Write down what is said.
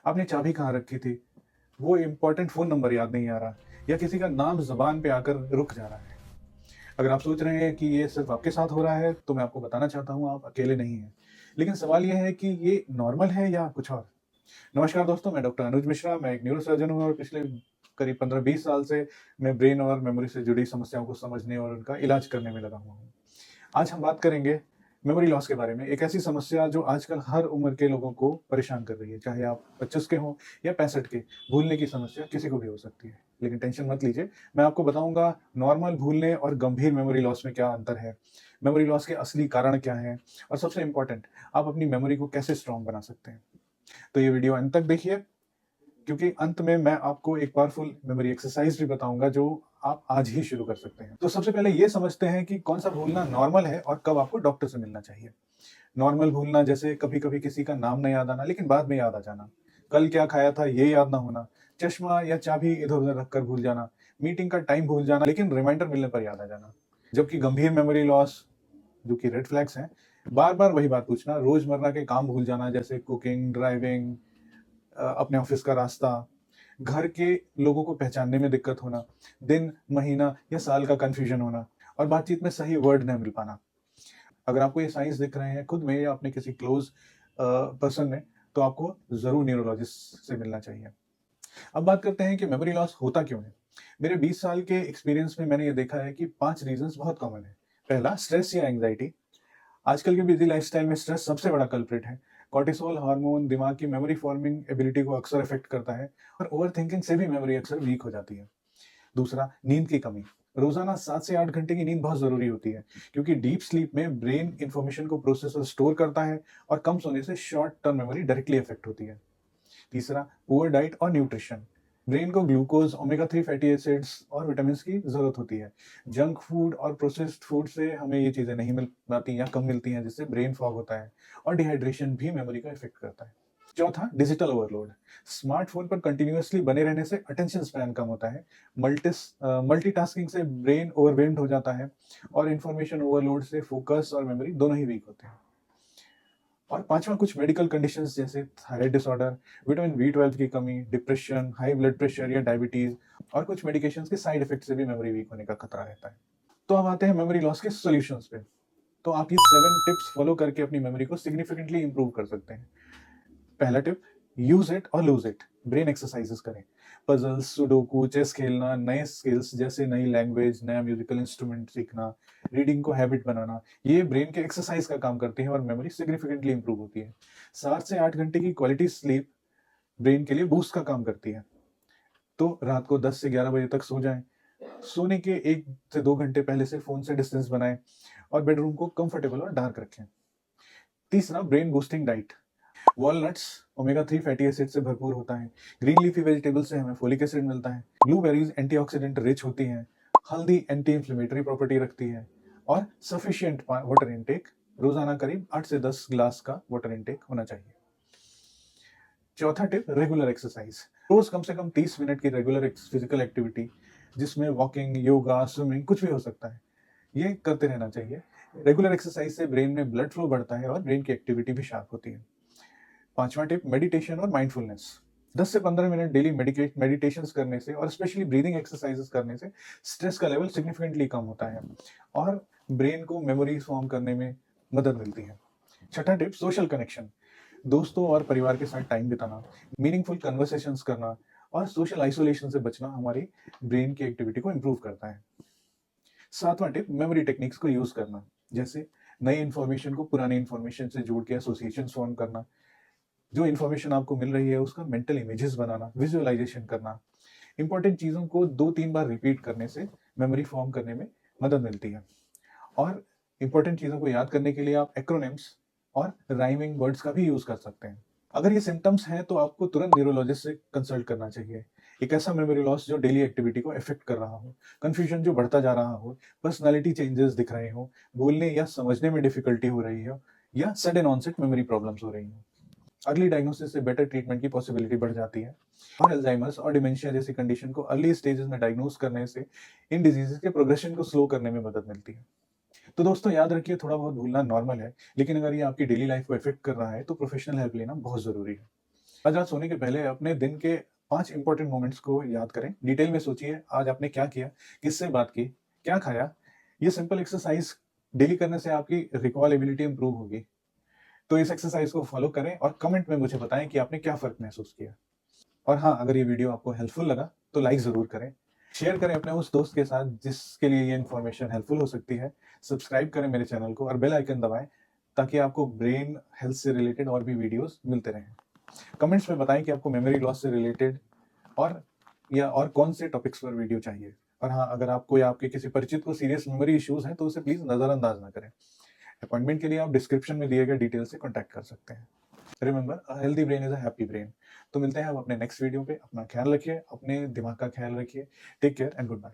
आपने चाबी कहाँ रखी थी, वो इम्पोर्टेंट फ़ोन नंबर याद नहीं आ रहा, या किसी का नाम ज़ुबान पे आकर रुक जा रहा है। अगर आप सोच रहे हैं कि ये सिर्फ़ आपके साथ हो रहा है, तो मैं आपको बताना चाहता हूँ, आप अकेले नहीं हैं। लेकिन सवाल ये है कि ये नॉर्मल है या कुछ और? नमस्कार दोस्तों, मैं डॉक्टर अनुज मिश्रा, मैं एक न्यूरोसर्जन हूँ और पिछले करीब 15-20 साल से मैं ब्रेन और मेमोरी से जुड़ी समस्याओं को समझने और उनका इलाज करने में लगा हुआ हूँ। आज हम बात करेंगे मेमोरी लॉस के बारे में, एक ऐसी समस्या जो आजकल हर उम्र के लोगों को परेशान कर रही है, चाहे आप 25 के हों या 65 के। भूलने की समस्या किसी को भी हो सकती है, लेकिन टेंशन मत लीजिए, मैं आपको बताऊंगा नॉर्मल भूलने और गंभीर मेमोरी लॉस में क्या अंतर है, मेमोरी लॉस के असली कारण क्या हैं, और सबसे इंपॉर्टेंट, आप अपनी मेमोरी को कैसे स्ट्रांग बना सकते हैं। तो ये वीडियो अंत तक देखिए, क्योंकि अंत में मैं आपको एक पावरफुल मेमोरी एक्सरसाइज भी बताऊंगा जो आप आज ही शुरू कर सकते हैं। तो सबसे पहले ये समझते हैं कि कौन सा भूलना नॉर्मल है और कब आपको डॉक्टर से मिलना चाहिए। नॉर्मल भूलना जैसे कभी-कभी किसी का नाम नहीं याद आना लेकिन बाद में याद आ जाना, कल क्या खाया था ये याद ना होना, चश्मा या चाबी इधर-उधर रखकर भूल जाना, मीटिंग का टाइम भूल जाना लेकिन रिमाइंडर मिलने पर याद आ जाना। जबकि गंभीर मेमोरी लॉस, जो कि रेड फ्लैग्स हैं, बार-बार वही बात पूछना, रोजमर्रा के काम भूल जाना जैसे कुकिंग, ड्राइविंग, अपने ऑफिस का रास्ता, घर के लोगों को पहचानने में दिक्कत होना, दिन, महीना या साल का कन्फ्यूजन होना और बातचीत में सही वर्ड न मिल पाना। अगर आपको ये साइंस दिख रहे हैं खुद में या अपने किसी क्लोज पर्सन में, तो आपको ज़रूर न्यूरोलॉजिस्ट से मिलना चाहिए। अब बात करते हैं कि मेमोरी लॉस होता क्यों है। मेरे 20 साल के एक्सपीरियंस में मैंने ये देखा है कि 5 रीजंस बहुत कॉमन है। पहला, स्ट्रेस या एंग्जाइटी। आजकल के बिजी लाइफस्टाइल में स्ट्रेस सबसे बड़ा कल्प्रिट है। कॉर्टिसोल हार्मोन दिमाग की मेमोरी फॉर्मिंग एबिलिटी को अक्सर इफेक्ट करता है और ओवरथिंकिंग से भी मेमोरी अक्सर वीक हो जाती है। दूसरा, नींद की कमी। रोजाना 7 से 8 घंटे की नींद बहुत जरूरी होती है, क्योंकि डीप स्लीप में ब्रेन इंफॉर्मेशन को प्रोसेस और स्टोर करता है और कम सोने से short term memory directly affect होती है। तीसरा, पुअर डाइट और न्यूट्रिशन। ब्रेन को ग्लूकोज, ओमेगा 3 फैटी एसिड्स और विटामिन की जरूरत होती है। जंक फूड और प्रोसेस्ड फूड से हमें ये चीजें नहीं मिल पाती या कम मिलती हैं, जिससे ब्रेन फॉग होता है और डिहाइड्रेशन भी मेमोरी को इफेक्ट करता है। चौथा, डिजिटल ओवरलोड। स्मार्टफोन पर कंटिन्यूअसली बने रहने से अटेंशन स्पैन कम होता है, मल्टीटास्किंग से ब्रेन ओवरवेल्म्ड हो जाता है और इंफॉर्मेशन ओवरलोड से फोकस और मेमोरी दोनों ही वीक होते हैं। और पांचवा, कुछ मेडिकल कंडीशंस जैसे थायराइड डिसऑर्डर, विटामिन बी 12 की कमी, डिप्रेशन, हाई ब्लड प्रेशर या डायबिटीज और कुछ मेडिकेशंस के साइड इफेक्ट से भी मेमोरी वीक होने का खतरा रहता है। तो अब आते हैं मेमोरी लॉस के सॉल्यूशंस पे। तो आप ये 7 टिप्स फॉलो करके अपनी मेमोरी को सिग्निफिकेंटली इंप्रूव कर सकते हैं। पहला टिप, यूज इट और लूज इट। ब्रेन एक्सरसाइजेस करें, पजल्स, सुडोकू, चेस खेलना, नए स्किल्स जैसे नई लैंग्वेज, नया म्यूजिकल इंस्ट्रूमेंट सीखना, रीडिंग को हैबिट बनाना, ये ब्रेन के एक्सरसाइज का काम करते हैं और मेमोरी सिग्निफिकेंटली इंप्रूव होती है। 7 से 8 घंटे की क्वालिटी स्लीप ब्रेन के लिए बूस्ट का काम करती है। तो रात को 10 से 11 बजे तक सो जाएं। सोने के 1 से 2 घंटे पहले से फोन से डिस्टेंस बनाएं और बेडरूम को कंफर्टेबल और डार्क रखें। तीसरा, brain boosting diet. Walnuts omega 3 fatty acid से भरपूर होता है। ग्रीन लीफी वेजिटेबल से हमें फोलिक एसिड मिलता है। ब्लूबेरीज एंटीऑक्सीडेंट रिच होती हैं। हल्दी एंटी इंफ्लेमेटरी प्रॉपर्टी रखती है। और सफिशिएंट वाटर इनटेक, रोजाना करीब 8 से 10 ग्लास का वाटर इनटेक होना चाहिए। चौथा टिप, रेगुलर एक्सरसाइज। रोज कम से कम 30 मिनट की रेगुलर फिजिकल एक्टिविटी, जिसमें वॉकिंग, योगा, स्विमिंग कुछ भी हो सकता है, ये करते रहना चाहिए। रेगुलर एक्सरसाइज से ब्रेन में ब्लड फ्लो बढ़ता है और ब्रेन की एक्टिविटी भी शार्प होती है। पांचवा टिप, मेडिटेशन और माइंडफुलनेस। 10 से 15 मिनट डेली मेडिटेशन करने से और स्पेशली ब्रीदिंग एक्सरसाइजेस करने से स्ट्रेस का लेवल सिग्निफिकेंटली कम होता है और ब्रेन को मेमोरी फॉर्म करने में मदद मिलती है। छठा टिप, सोशल कनेक्शन। दोस्तों और परिवार के साथ टाइम बिताना, मीनिंगफुल कन्वर्सेशंस करना और सोशल आइसोलेशन से बचना हमारी ब्रेन की एक्टिविटी को इंप्रूव करता है। सातवां टिप, मेमोरी टेक्निक्स को यूज करना, जैसे नई इंफॉर्मेशन को पुरानी इंफॉर्मेशन से जोड़ के एसोसिएशन फॉर्म करना, जो इन्फॉर्मेशन आपको मिल रही है उसका मेंटल इमेजेस बनाना, विजुअलाइजेशन करना। इंपॉर्टेंट चीजों को 2-3 बार रिपीट करने से मेमोरी फॉर्म करने में मदद मिलती है। और इंपॉर्टेंट चीजों को याद करने के लिए आप एक्रोनिम्स और राइमिंग वर्ड्स का भी यूज कर सकते हैं। अगर ये सिम्टम्स हैं तो आपको तुरंत न्यूरोलॉजिस्ट से कंसल्ट करना चाहिए। एक ऐसा मेमोरी लॉस जो डेली एक्टिविटी को इफेक्ट कर रहा हो, कंफ्यूजन जो बढ़ता जा रहा हो, पर्सनालिटी चेंजेस दिख रहे हो, बोलने या समझने में डिफिकल्टी हो रही हो, या सडन ऑनसेट मेमोरी प्रॉब्लम्स हो रही हो। अर्ली डायग्नोसिस से बेटर ट्रीटमेंट की पॉसिबिलिटी बढ़ जाती है और अल्जाइमर्स और डिमेंशिया जैसी कंडीशन को अर्ली स्टेजेस में डायग्नोस करने से इन डिजीजेस के प्रोग्रेशन को स्लो करने में मदद मिलती है। तो दोस्तों याद रखिए, थोड़ा बहुत भूलना नॉर्मल है, लेकिन अगर ये आपकी डेली लाइफ को इफेक्ट कर रहा है तो प्रोफेशनल हेल्प लेना बहुत जरूरी है। आज रात सोने के पहले अपने दिन के 5 इंपॉर्टेंट मोमेंट्स को याद करें। डिटेल में सोचिए आज आपने क्या किया, किससे बात की, क्या खाया। ये सिंपल एक्सरसाइज डेली करने से आपकी रिकॉल एबिलिटी इंप्रूव होगी। तो इस एक्सरसाइज को फॉलो करें और कमेंट में मुझे बताएं कि आपने क्या फ़र्क महसूस किया। और हाँ, अगर ये वीडियो आपको हेल्पफुल लगा तो लाइक ज़रूर करें। शेयर करें अपने उस दोस्त के साथ जिसके लिए ये इन्फॉर्मेशन हेल्पफुल हो सकती है। सब्सक्राइब करें मेरे चैनल को और बेल आइकन दबाएँ ताकि आपको ब्रेन हेल्थ से रिलेटेड और भी वीडियोज़ मिलते रहें। कमेंट्स में बताएं कि आपको मेमोरी लॉस से रिलेटेड और या और कौन से टॉपिक्स पर वीडियो चाहिए। और हाँ, अगर आपको या आपके किसी परिचित को सीरियस मेमोरी इश्यूज़ हैं तो उसे प्लीज़ नज़रअंदाज ना करें। अपॉइंटमेंट के लिए आप डिस्क्रिप्शन में दिए गए डिटेल से कॉन्टैक्ट कर सकते हैं। Remember, a healthy brain is a happy brain. तो मिलते हैं अब अपने नेक्स्ट वीडियो पे। अपना ख्याल रखिए, अपने दिमाग का ख्याल रखिए। Take care and good bye.